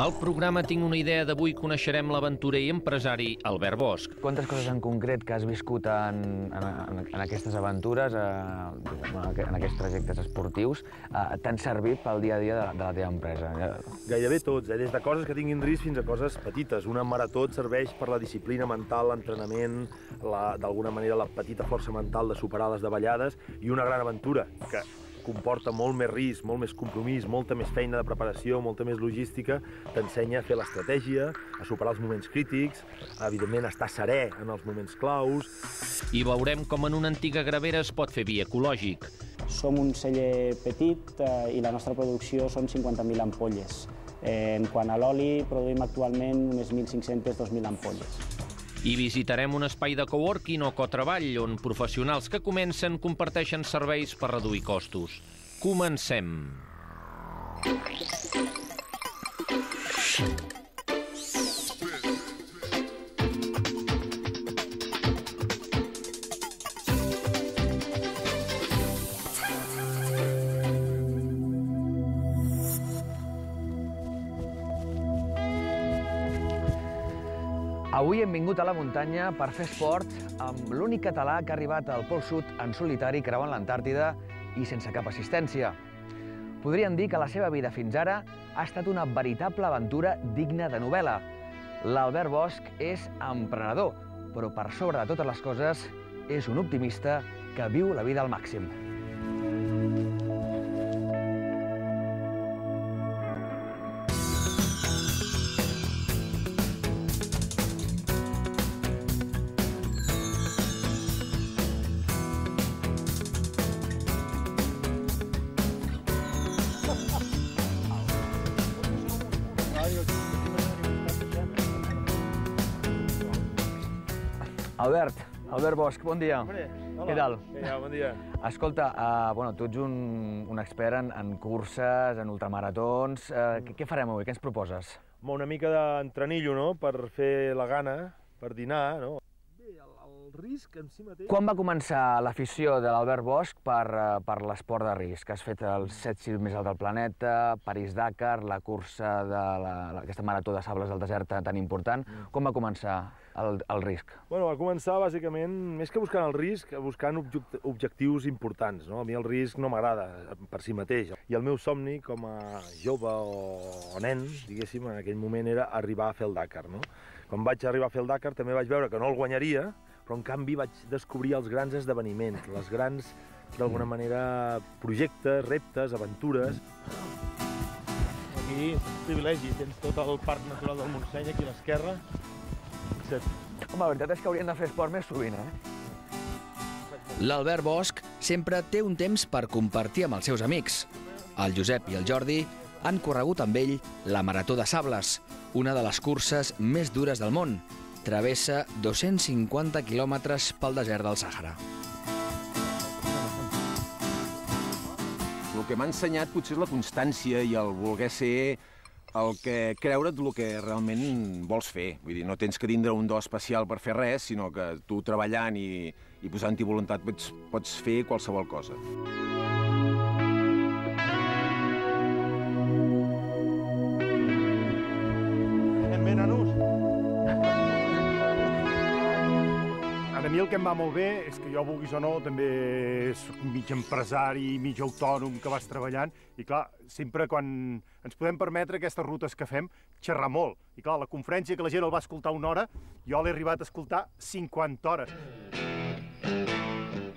Al programa Tinc una idea d'avui coneixerem l'aventurer i empresari Albert Bosch. Quantes coses en concret que has viscut en aquestes aventures, en aquests trajectes esportius, t'han servit pel dia a dia de la teva empresa? Gairebé tots, des de coses que tinguin risc fins a coses petites. Una marató et serveix per la disciplina mental, l'entrenament, d'alguna manera la petita força mental de superar les davallades, i una gran aventura que comporta molt més risc, molt més compromís, molta més feina de preparació, molta més logística, t'ensenya a fer l'estratègia, a superar els moments crítics, evidentment a estar serè en els moments claus. I veurem com en una antiga gravera es pot fer vi ecològic. Som un celler petit i la nostra producció són 50.000 ampolles. En quant a l'oli, produïm actualment unes 1.500-2.000 ampolles. I visitarem un espai de coworking o cotreball on professionals que comencen comparteixen serveis per reduir costos. Comencem. Avui hem vingut a la muntanya per fer esport amb l'únic català que ha arribat al Pol Sud en solitari creuant l'Antàrtida i sense cap assistència. Podríem dir que la seva vida fins ara ha estat una veritable aventura digna de novel·la. L'Albert Bosch és emprenedor, però per sobre de totes les coses és un optimista que viu la vida al màxim. Albert Bosch, bon dia. Hola. Què tal? Bon dia. Escolta, tu ets un expert en curses, en ultramaratons. Què farem avui? Què ens proposes? Una mica d'entrenillo, no?, per fer la gana, per dinar, no? Bé, el risc en si mateix... Quan va començar l'afició de l'Albert Bosch per l'esport de risc? Has fet els 7 cims més alt del planeta, París-Dakar, la cursa d'aquesta marató de sables del desert tan important. Com va començar el risc? Bueno, va començar, bàsicament, més que buscant el risc, buscant objectius importants, no? A mi el risc no m'agrada per si mateix. I el meu somni, com a jove o nen, diguéssim, en aquell moment era arribar a fer el Dakar, no? Quan vaig arribar a fer el Dakar també vaig veure que no el guanyaria, però en canvi vaig descobrir els grans esdeveniments, les grans, d'alguna manera, projectes, reptes, aventures. Aquí, privilegi, tens tot el Parc Natural del Montseny aquí a l'esquerra. Home, la veritat és que haurien de fer esport més sovint, L'Albert Bosch sempre té un temps per compartir amb els seus amics. El Josep i el Jordi han corregut amb ell la Marató de Sables, una de les curses més dures del món. Travessa 250 quilòmetres pel desert del Sàhara. El que m'ha ensenyat potser és la constància i el voler ser el que creure't el que realment vols fer. Vull dir, no tens que tindre un do especial per fer res, sinó que tu treballant i posant-hi voluntat pots fer qualsevol cosa. Ben nanos. A mi el que em va molt bé és que jo, vulguis o no, també soc mig empresari, mig autònom que vas treballant, i clar, sempre quan ens podem permetre aquestes rutes que fem, xerrar molt. I clar, la conferència que la gent el va escoltar 1 hora, jo l'he arribat a escoltar 50 hores.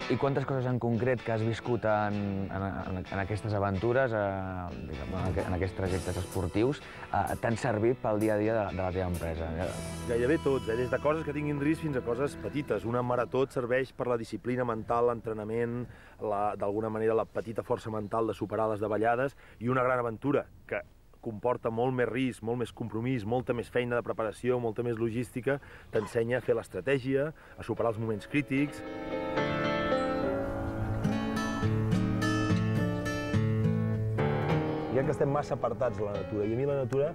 I quantes coses en concret que has viscut en aquestes aventures, en aquests trajectes esportius, t'han servit pel dia a dia de la teva empresa? Gairebé tots, des de coses que tinguin risc fins a coses petites. Una marató et serveix per la disciplina mental, l'entrenament, d'alguna manera la petita força mental de superar les davallades, i una gran aventura que comporta molt més risc, molt més compromís, molta més feina de preparació, molta més logística, t'ensenya a fer l'estratègia, a superar els moments crítics. Ja que estem massa apartats de la natura, i a mi la natura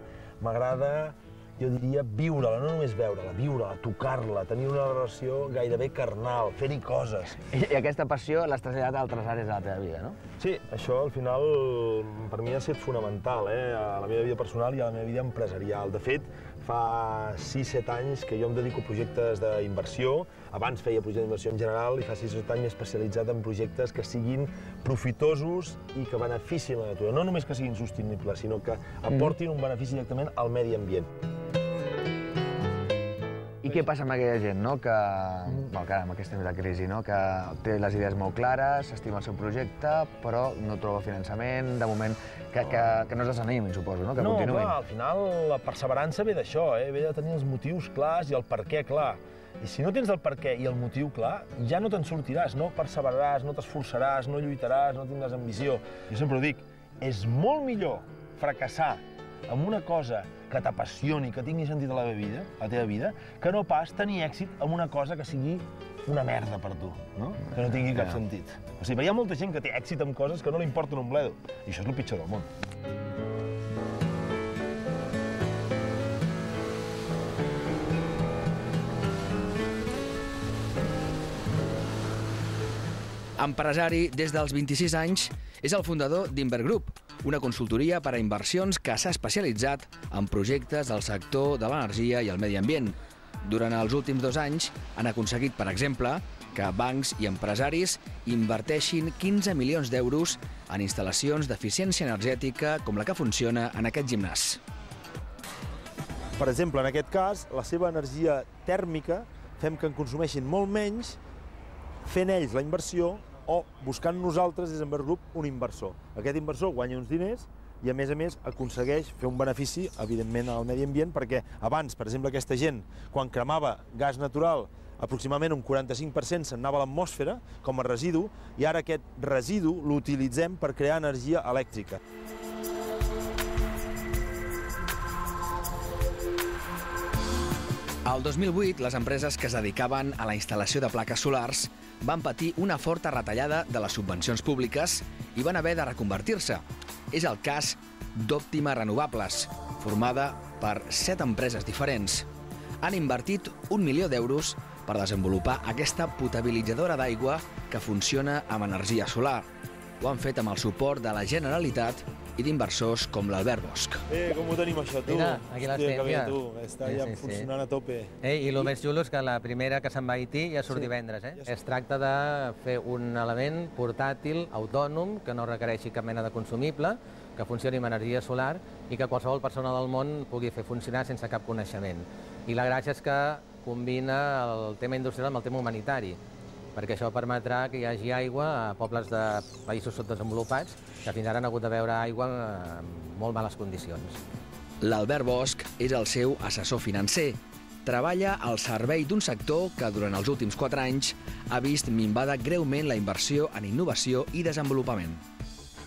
m'agrada jo diria viure-la, no només veure-la, viure-la, tocar-la, tenir una relació gairebé carnal, fer-hi coses. I aquesta passió l'has traslladat a altres àrees de la teva vida, no? Sí, això al final per mi ha estat fonamental, a la meva vida personal i a la meva vida empresarial. De fet, fa 6-7 anys que jo em dedico a projectes d'inversió, abans feia projectes d'inversió en general i fa 6-7 anys m'he especialitzat en projectes que siguin profitosos i que beneficien la natura. No només que siguin sostenibles, sinó que aportin un benefici directament al medi ambient. I què passa amb aquella gent, no? Que ara, amb aquesta crisi, no? Que té les idees molt clares, s'estima el seu projecte, però no troba finançament, de moment, que no es desanimin, suposo, no? Que continuïn. Clar, al final la perseverança ve d'això, ve de tenir els motius clars i el per què clar. I si no tens el per què i el motiu clar, ja no te'n sortiràs, no perseveraràs, no t'esforçaràs, no lluitaràs, no tindràs ambició. Jo sempre ho dic, és molt millor fracassar amb una cosa que t'apassioni, que tingui sentit a la teva vida, que no pas tenir èxit amb una cosa que sigui una merda per tu, no? Que no tingui cap sentit. O sigui, hi ha molta gent que té èxit amb coses que no li importen un bledo, i això és el pitjor del món. Empresari des dels 26 anys, és el fundador d'Inver Group, una consultoria per a inversions que s'ha especialitzat en projectes del sector de l'energia i el medi ambient. Durant els últims 2 anys han aconseguit, per exemple, que bancs i empresaris inverteixin 15 milions d'euros en instal·lacions d'eficiència energètica com la que funciona en aquest gimnàs. Per exemple, en aquest cas, la seva energia tèrmica fem que en consumeixin molt menys, fent ells la inversió o buscant nosaltres des d'Inver Group un inversor. Aquest inversor guanya uns diners i, a més, aconsegueix fer un benefici, evidentment, al medi ambient, perquè abans, per exemple, aquesta gent, quan cremava gas natural, aproximadament un 45% se'n anava a l'atmosfera com a residu, i ara aquest residu l'utilitzem per crear energia elèctrica. Al 2008, les empreses que es dedicaven a la instal·lació de plaques solars van patir una forta retallada de les subvencions públiques i van haver de reconvertir-se. És el cas d'Òptima Renovables, formada per 7 empreses diferents. Han invertit 1 milió d'euros per desenvolupar aquesta potabilitzadora d'aigua que funciona amb energia solar. Ho han fet amb el suport de la Generalitat i d'inversors com l'Albert Bosch. Com ho tenim això, tu? Mira, aquí l'estem, ja. Està ja funcionant a tope. I el més xulo és que la primera que se'n va a Haití ja surt divendres. Es tracta de fer un element portàtil, autònom, que no requereixi cap mena de consumible, que funcioni amb energia solar i que qualsevol persona del món pugui fer funcionar sense cap coneixement. I la gràcia és que combina el tema industrial amb el tema humanitari, perquè això permetrà que hi hagi aigua a pobles de països subdesenvolupats que fins ara han hagut de beure aigua en molt males condicions. L'Albert Bosch és el seu assessor financer. Treballa al servei d'un sector que durant els últims 4 anys ha vist minvada greument la inversió en innovació i desenvolupament.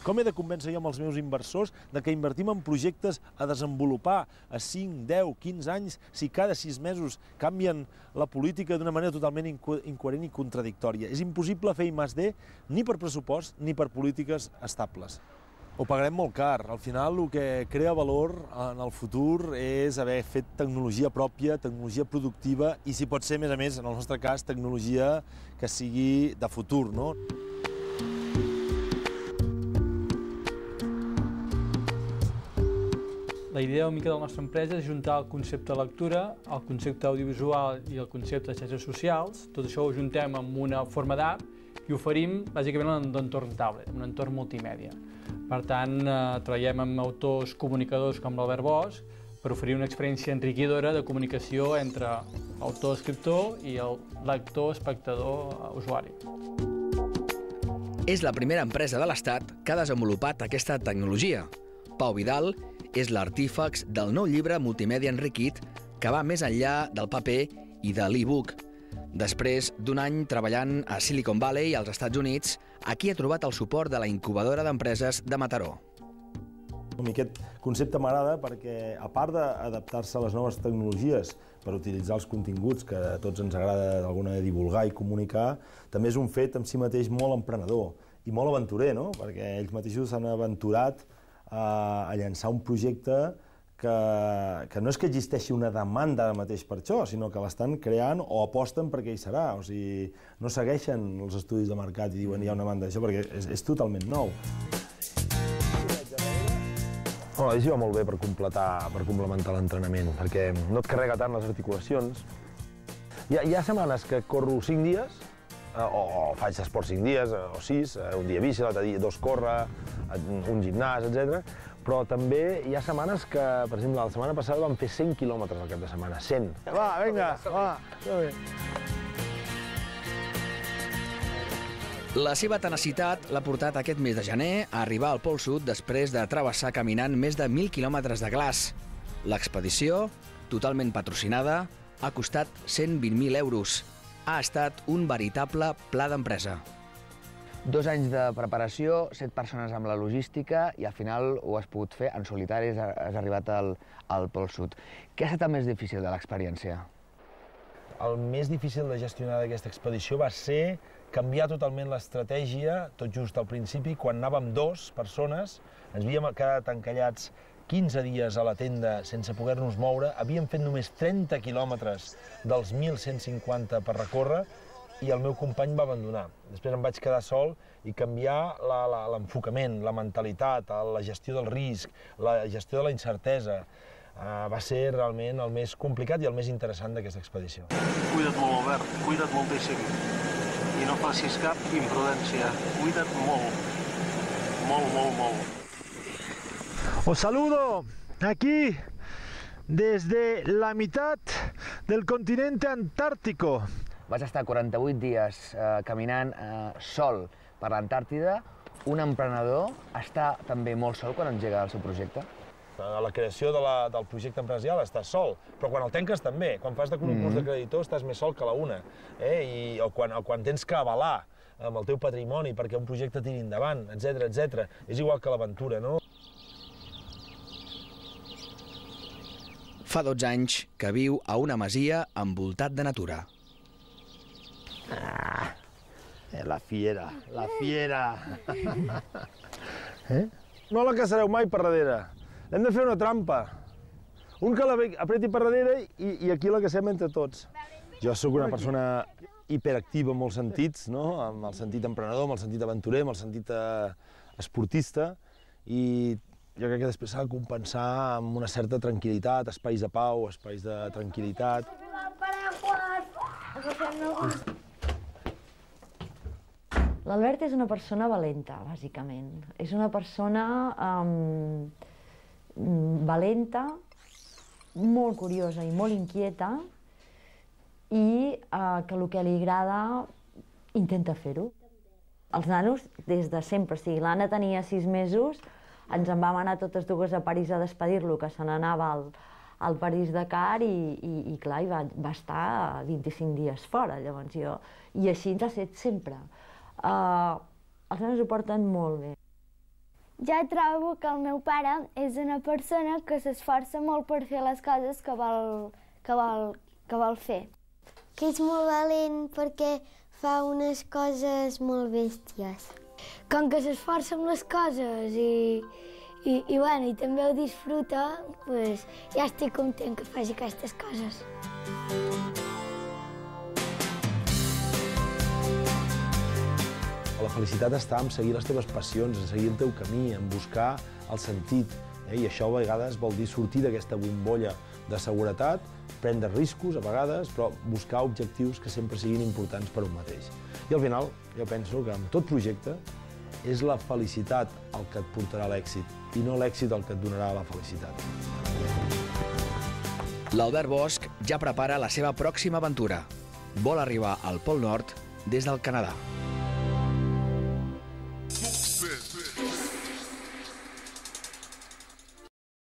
Com he de convèncer jo amb els meus inversors de que invertim en projectes a desenvolupar a 5, 10, 15 anys si cada 6 mesos canvien la política d'una manera totalment incoherent i contradictòria? És impossible fer I+D ni per pressupost ni per polítiques estables. Ho pagarem molt car. Al final, el que crea valor en el futur és haver fet tecnologia pròpia, tecnologia productiva i, si pot ser, a més, en el nostre cas, tecnologia que sigui de futur, no? La idea una mica de la nostra empresa és juntar el concepte de lectura, el concepte audiovisual i el concepte de xarxes socials. Tot això ho juntem en una forma d'app i oferim bàsicament en un entorn tablet, un entorn multimèdia. Per tant, treballem amb autors comunicadors com l'Albert Bosch per oferir una experiència enriquidora de comunicació entre l'autor-escriptor i el lector-espectador-usuari. És la primera empresa de l'Estat que ha desenvolupat aquesta tecnologia. Pau Vidal és l'artífex del nou llibre multimèdia enriquit que va més enllà del paper i de l'e-book. Després d'un any treballant a Silicon Valley, als Estats Units, aquí ha trobat el suport de la incubadora d'empreses de Mataró. Aquest concepte m'agrada perquè, a part d'adaptar-se a les noves tecnologies per utilitzar els continguts que a tots ens agrada d'alguna manera divulgar i comunicar, també és un fet en si mateix molt emprenedor i molt aventurer, no? Perquè ells mateixos s'han aventurat a llançar un projecte que no és que existeixi una demanda ara mateix per això, sinó que l'estan creant o aposten perquè hi serà. O sigui, no segueixen els estudis de mercat i diuen hi ha una demanda d'això, perquè és totalment nou. La bici va molt bé per complementar l'entrenament, perquè no et carrega tant les articulacions. Hi ha setmanes que corro 5 dies, o faig esport 5 dies, o 6, un dia bici, l'altre dia 2 córrer, un gimnàs, etc. Però també hi ha setmanes que, per exemple, la setmana passada vam fer 100 quilòmetres al cap de setmana, 100. Va, vinga, va, molt bé. La seva tenacitat l'ha portat aquest mes de gener a arribar al Pol Sud després de travessar caminant més de 1.000 quilòmetres de glaç. L'expedició, totalment patrocinada, ha costat 120.000 euros. Ha estat un veritable pla d'empresa. 2 anys de preparació, 7 persones amb la logística i al final ho has pogut fer en solitari, has arribat al Pol Sud. Què ha estat el més difícil de l'experiència? El més difícil de gestionar d'aquesta expedició va ser canviar totalment l'estratègia, tot just al principi, quan anàvem 2 persones, ens havíem quedat encallats 15 dies a la tenda sense poder-nos moure, havíem fet només 30 quilòmetres dels 1.150 per recórrer, i el meu company va abandonar. Després em vaig quedar sol i canviar l'enfocament, la mentalitat, la gestió del risc, la gestió de la incertesa. Va ser realment el més complicat i el més interessant d'aquesta expedició. Cuida't molt, Albert, cuida't moltíssim. I no facis cap imprudència. Cuida't molt. Molt, molt, molt. Os saludo aquí desde la mitad del continente antártico. Vas estar 48 dies caminant sol per l'Antàrtida. Un emprenedor està també molt sol quan engega el seu projecte? A la creació del projecte empresarial estàs sol, però quan el tanques també. Quan fas de concurs de creditor estàs més sol que la una. O quan tens que avalar amb el teu patrimoni perquè un projecte tiri endavant, etc etc. És igual que l'aventura, no? Fa 12 anys que viu a una masia envoltat de natura. La fiera, la fiera. No la caçareu mai per darrere. Hem de fer una trampa. Un que apreti per darrere i aquí la cacem entre tots. Jo sóc una persona hiperactiva en molts sentits, no? Amb el sentit emprenedor, amb el sentit aventurer, amb el sentit esportista, i jo crec que després s'ha de compensar amb una certa tranquil·litat, espais de pau, espais de tranquil·litat. L'Albert és una persona valenta, bàsicament. És una persona valenta, molt curiosa i molt inquieta, i que el que li agrada intenta fer-ho. Els nanos, des de sempre, o sigui, l'Anna tenia 6 mesos, ens en vam anar totes dues a París a despedir-lo, que se n'anava al París-Dakar, i clar, va estar 25 dies fora, llavors jo... I així ens ha estat sempre. Els nanos ho porten molt bé. Jo trobo que el meu pare és una persona que s'esforça molt per fer les coses que vol fer. Que és molt valent perquè fa unes coses molt bèsties. Com que s'esforça amb les coses i també ho disfruta, doncs ja estic content que faci aquestes coses. La felicitat està en seguir les teves passions, en seguir el teu camí, en buscar el sentit. I això a vegades vol dir sortir d'aquesta bombolla de seguretat, prendre riscos a vegades, però buscar objectius que sempre siguin importants per un mateix. I al final, jo penso que amb tot projecte és la felicitat el que et portarà a l'èxit i no l'èxit el que et donarà la felicitat. L'Albert Bosch ja prepara la seva pròxima aventura. Vol arribar al Pol Nord des del Canadà.